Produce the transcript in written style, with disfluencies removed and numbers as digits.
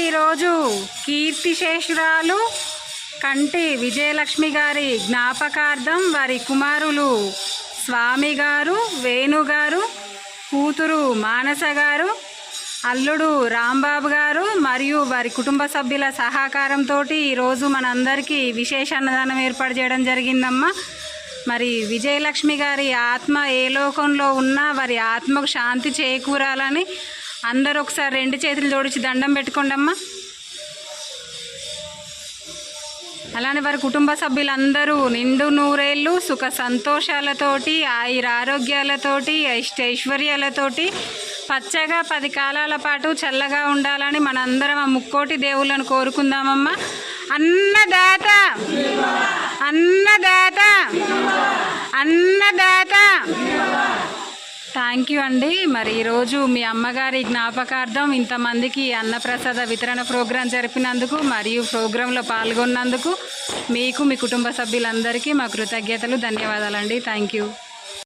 ఈరోజు కీర్తిశేషురాలు కంటి విజయలక్ష్మి గారి జ్ఞాపకార్థం వారి కుమారులు స్వామి గారు, వేణుగారు, కూతురు మానస గారు, అల్లుడు రాంబాబు గారు మరియు వారి కుటుంబ సభ్యుల సహకారంతో ఈరోజు మనందరికీ విశేష అన్నదానం ఏర్పాటు చేయడం జరిగిందమ్మా. మరి విజయలక్ష్మి గారి ఆత్మ ఏ లోకంలో ఉన్నా వారి ఆత్మకు శాంతి చేకూరాలని అందరూ ఒకసారి 2 చేతులు జోడించి దండం పెట్టుకోండి అమ్మా. అలానే వారి కుటుంబ సభ్యులందరూ నిండు నూరేళ్ళు సుఖ సంతోషాలతోటి, ఆయురారోగ్యాలతోటి, ఐశ్వర్యాలతోటి పచ్చగా 10 కాలాల పాటు చల్లగా ఉండాలని మనందరం ఆ ముక్కోటి దేవుళ్ళను కోరుకుందామమ్మా. అన్నదాత అన్నదాత అన్నదాత. థ్యాంక్ యూ అండి. మరి ఈరోజు మీ అమ్మగారి జ్ఞాపకార్థం ఇంతమందికి అన్నప్రసాద వితరణ ప్రోగ్రాం జరిపినందుకు మరియు ప్రోగ్రాంలో పాల్గొన్నందుకు మీకు మీ కుటుంబ సభ్యులందరికీ మా కృతజ్ఞతలు, ధన్యవాదాలండి. Thank you.